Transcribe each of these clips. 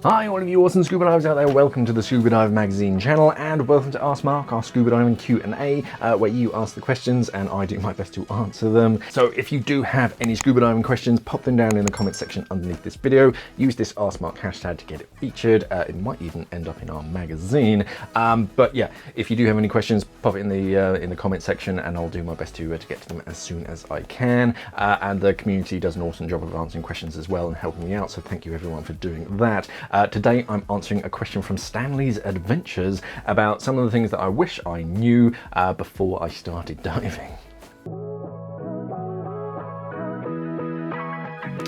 Hi all of you awesome scuba divers out there, welcome to the Scuba Dive Magazine channel and welcome to Ask Mark, our scuba diving Q&A, where you ask the questions and I do my best to answer them. So if you do have any scuba diving questions, pop them down in the comment section underneath this video. Use this Ask Mark hashtag to get it featured. It might even end up in our magazine. But yeah, if you do have any questions, pop it in the comment section and I'll do my best to get to them as soon as I can. And the community does an awesome job of answering questions as well and helping me out, so thank you everyone for doing that. Today I'm answering a question from Stanley's Adventures about some of the things that I wish I knew before I started diving.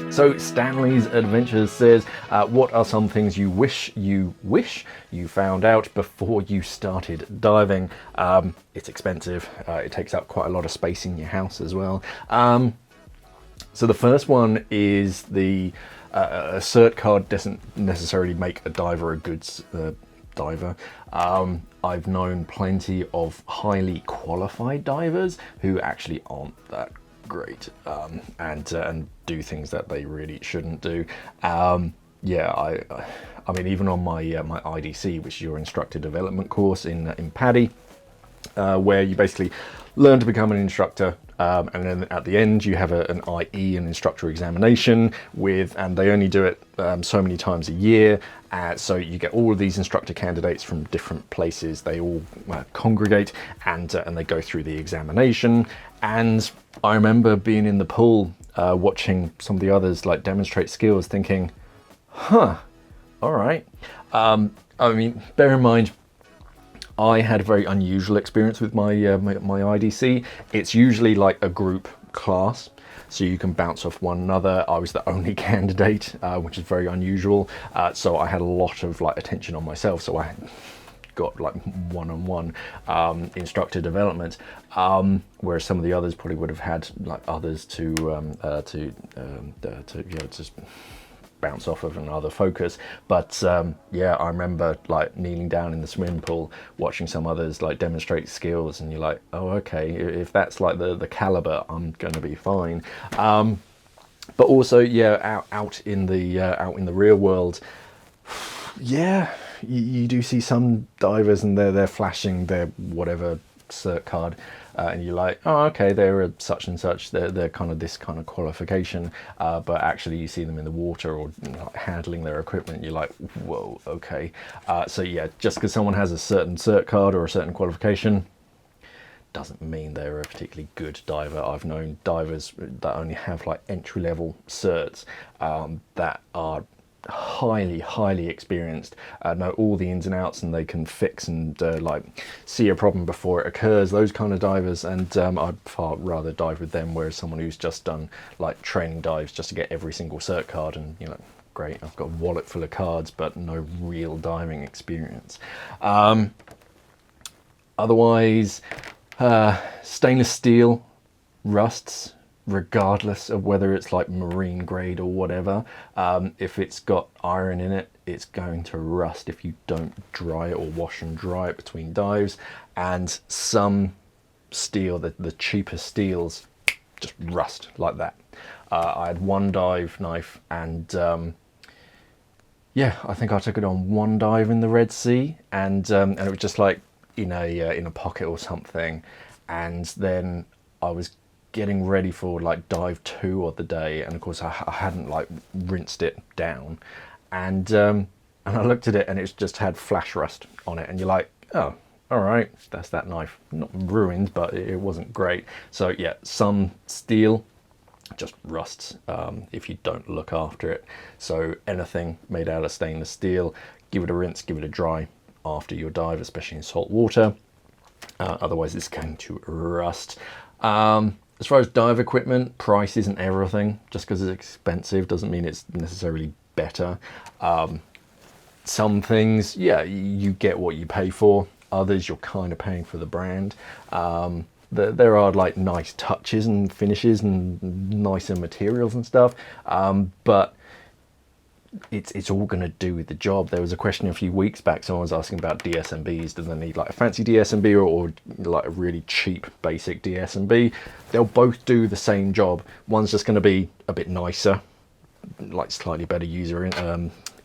So Stanley's Adventures says, what are some things you wish you found out before you started diving? It's expensive. It takes up quite a lot of space in your house as well. So the first one is a cert card doesn't necessarily make a diver a good diver. I've known plenty of highly qualified divers who actually aren't that great and do things that they really shouldn't do. Yeah, I mean, even on my my IDC, which is your instructor development course in PADI, where you basically learn to become an instructor, and then at the end you have an IE, an instructor examination and they only do it so many times a year. So you get all of these instructor candidates from different places. They all congregate and they go through the examination. And I remember being in the pool watching some of the others like demonstrate skills, thinking, huh, all right. I mean, bear in mind, I had a very unusual experience with my my IDC. It's usually like a group class, so you can bounce off one another. I was the only candidate, which is very unusual. So I had a lot of like attention on myself. So I got like one-on-one instructor development, whereas some of the others probably would have had like others to just bounce off of another focus. But yeah, I remember like kneeling down in the swimming pool watching some others like demonstrate skills, and you're like, oh okay, if that's like the caliber, I'm gonna be fine. But also, yeah, out in the real world, yeah, you do see some divers and they're flashing their whatever cert card, and you're like, oh okay, they're a such and such, they're kind of this kind of qualification, but actually you see them in the water or handling their equipment, you're like, whoa, okay. So yeah, just because someone has a certain cert card or a certain qualification doesn't mean they're a particularly good diver. I've known divers that only have like entry-level certs that are highly experienced, know all the ins and outs, and they can fix and like see a problem before it occurs, those kind of divers. And I'd far rather dive with them, whereas someone who's just done like training dives just to get every single cert card, and you know, great, I've got a wallet full of cards but no real diving experience. Otherwise, stainless steel rusts regardless of whether it's like marine grade or whatever. If it's got iron in it, it's going to rust if you don't dry it or wash and dry it between dives. And some steel, the cheaper steels, just rust like that. I had one dive knife, and yeah, I think I took it on one dive in the Red Sea, and it was just like in a pocket or something. And then I was getting ready for like dive 2 of the day, and of course I hadn't like rinsed it down, and I looked at it and it's just had flash rust on it, and you're like, oh, all right, that's that knife. Not ruined, but it wasn't great. So yeah, some steel just rusts if you don't look after it. So anything made out of stainless steel, give it a rinse, give it a dry after your dive, especially in salt water. Otherwise it's going to rust. As far as dive equipment, price isn't everything. Just because it's expensive doesn't mean it's necessarily better. Some things, yeah, you get what you pay for. Others, you're kind of paying for the brand. There are like nice touches and finishes and nicer materials and stuff, but it's all going to do with the job. There was a question a few weeks back, someone was asking about DSMBs. Do they need like a fancy DSMB or like a really cheap basic DSMB? They'll both do the same job. One's just going to be a bit nicer, like slightly better user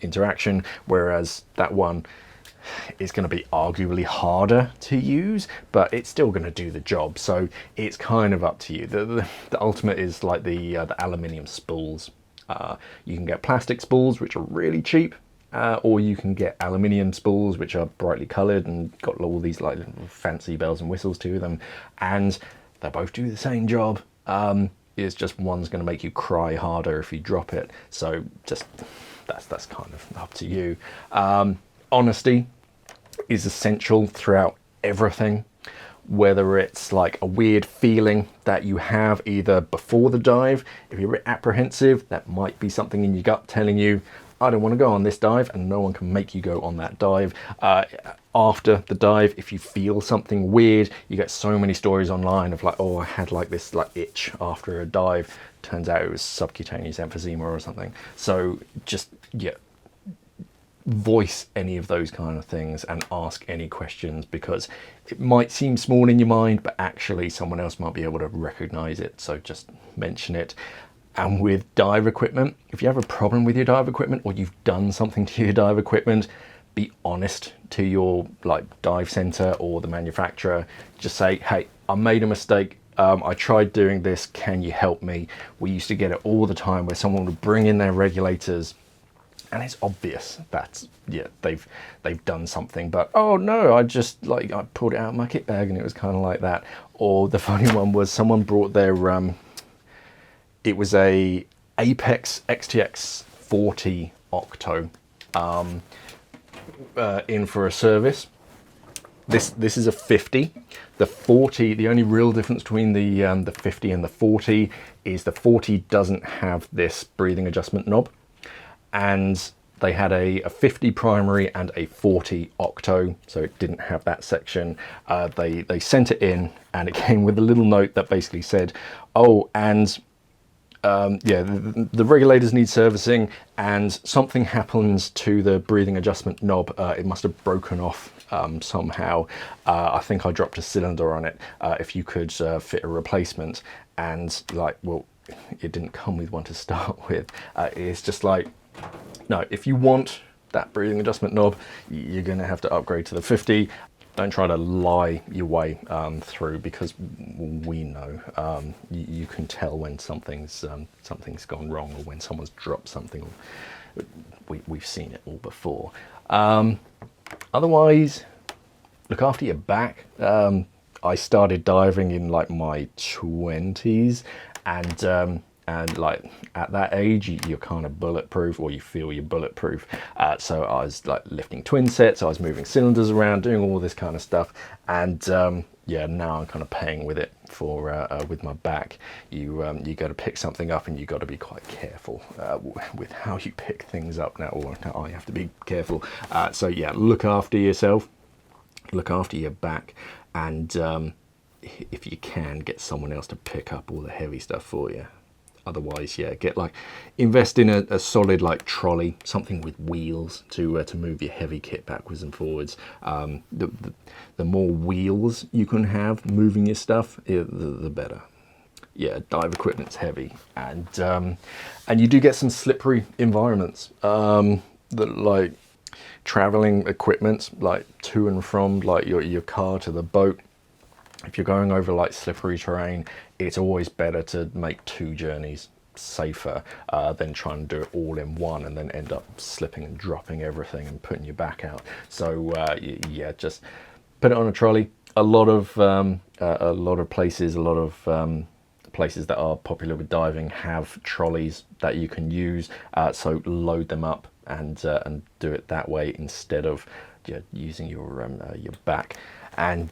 interaction, whereas that one is going to be arguably harder to use, but it's still going to do the job. So it's kind of up to you. The ultimate is like the aluminium spools. You can get plastic spools, which are really cheap, or you can get aluminium spools, which are brightly coloured and got all these like fancy bells and whistles to them, and they both do the same job. It's just one's going to make you cry harder if you drop it. So just that's kind of up to you. Honesty is essential throughout everything, whether it's like a weird feeling that you have either before the dive. If you're a bit apprehensive, that might be something in your gut telling you, I don't want to go on this dive, and no one can make you go on that dive. After the dive, if you feel something weird, you get so many stories online of like, oh, I had like this like itch after a dive. Turns out it was subcutaneous emphysema or something. So just, yeah, voice any of those kind of things and ask any questions, because it might seem small in your mind, but actually someone else might be able to recognize it. So just mention it. And with dive equipment, if you have a problem with your dive equipment, or you've done something to your dive equipment, be honest to your like dive center or the manufacturer. Just say, hey, I made a mistake. I tried doing this. Can you help me? We used to get it all the time where someone would bring in their regulators, and it's obvious that, yeah, they've done something, but oh no, I pulled it out of my kit bag and it was kind of like that. Or the funny one was someone brought their it was a Apex XTX 40 Octo in for a service. This is a 50. The 40, the only real difference between the 50 and the 40 is the 40 doesn't have this breathing adjustment knob, and they had a 50 primary and a 40 octo, so it didn't have that section. They sent it in, and it came with a little note that basically said, oh, and yeah, the regulators need servicing, and something happens to the breathing adjustment knob. It must have broken off somehow. I think I dropped a cylinder on it. If you could fit a replacement. And like, well, it didn't come with one to start with. It's just like, no, if you want that breathing adjustment knob, you're going to have to upgrade to the 50. Don't try to lie your way through, because we know you can tell when something's gone wrong, or when someone's dropped something. We've seen it all before. Otherwise, look after your back. I started diving in like my 20s, and like at that age you're kind of bulletproof, or you feel you're bulletproof. So I was like lifting twin sets, I was moving cylinders around, doing all this kind of stuff, and yeah, now I'm kind of paying with it for with my back. You got to pick something up, and you got to be quite careful with how you pick things up now, or I have to be careful. So yeah, look after yourself, look after your back, and if you can, get someone else to pick up all the heavy stuff for you. Otherwise, yeah, invest in a solid like trolley, something with wheels to move your heavy kit backwards and forwards. The more wheels you can have moving your stuff, the better. Yeah, dive equipment's heavy, and you do get some slippery environments. That like traveling equipment, like to and from like your car to the boat. If you're going over like slippery terrain, it's always better to make 2 journeys safer than trying to do it all in one and then end up slipping and dropping everything and putting your back out. So yeah, just put it on a trolley. A lot of places that are popular with diving have trolleys that you can use. So load them up and do it that way instead of using your back. And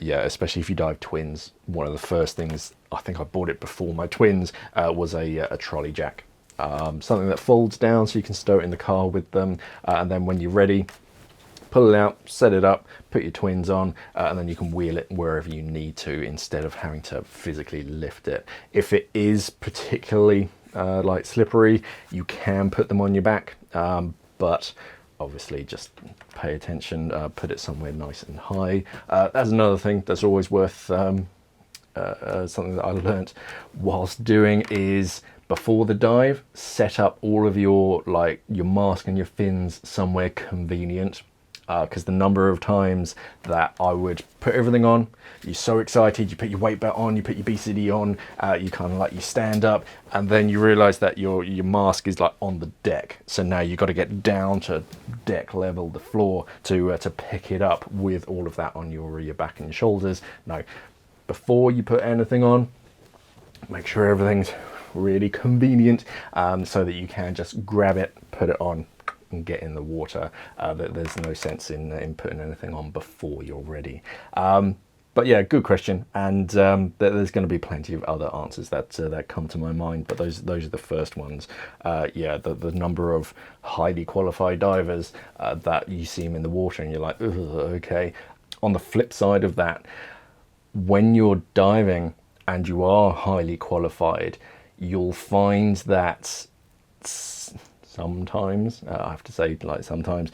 yeah, especially if you dive twins, one of the first things, I think I bought it before my twins, was a trolley jack. Something that folds down so you can stow it in the car with them, and then when you're ready, pull it out, set it up, put your twins on, and then you can wheel it wherever you need to instead of having to physically lift it. If it is particularly like slippery, you can put them on your back, but obviously just pay attention, put it somewhere nice and high. That's another thing that's always worth, something that I learnt whilst doing, is before the dive, set up all of your mask and your fins somewhere convenient, because the number of times that I would put everything on, you're so excited, you put your weight belt on, you put your BCD on, you kind of like, you stand up, and then you realize that your mask is like on the deck. So now you've got to get down to deck level, the floor, to pick it up with all of that on your back and your shoulders. No, before you put anything on, make sure everything's really convenient, so that you can just grab it, put it on, and get in the water. There's no sense in putting anything on before you're ready. But yeah, good question, and there's going to be plenty of other answers that come to my mind, but those are the first ones. Yeah, the number of highly qualified divers that you see them in the water and you're like, okay. On the flip side of that, when you're diving and you are highly qualified, you'll find that sometimes, I have to say, like sometimes,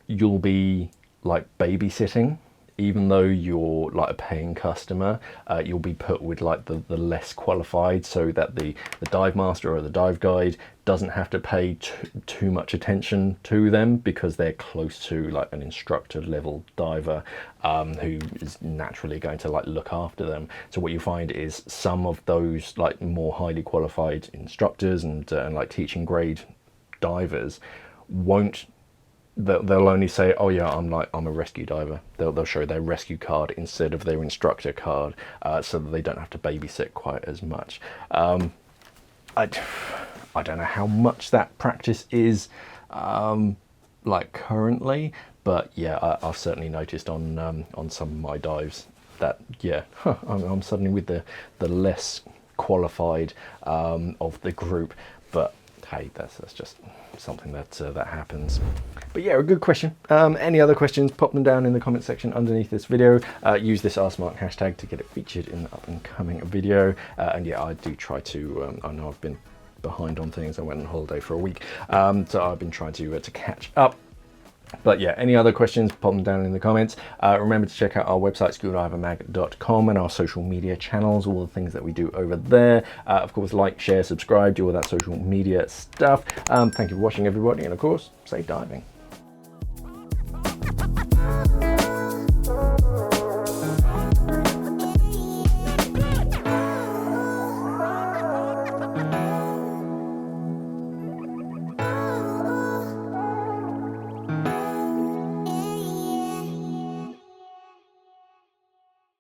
you'll be like babysitting. Even though you're like a paying customer, you'll be put with like the less qualified, so that the dive master or the dive guide doesn't have to pay too much attention to them, because they're close to like an instructor level diver, who is naturally going to like look after them. So what you find is some of those like more highly qualified instructors and like teaching grade divers won't, they'll only say, oh yeah, I'm a rescue diver. They'll show their rescue card instead of their instructor card, so that they don't have to babysit quite as much. I don't know how much that practice is like currently, but yeah, I've certainly noticed on some of my dives that yeah, I'm suddenly with the less qualified of the group. But hey, that's just something that happens. But yeah, a good question. Any other questions, pop them down in the comment section underneath this video. Use this #AskMark hashtag to get it featured in the up and coming video. And yeah, I do try to, I know I've been behind on things. I went on holiday for a week, so I've been trying to catch up. But yeah, any other questions, pop them down in the comments. Remember to check out our website, scubadivermag.com, and our social media channels, all the things that we do over there. Of course, like, share, subscribe, do all that social media stuff. Thank you for watching, everybody, and of course, safe diving.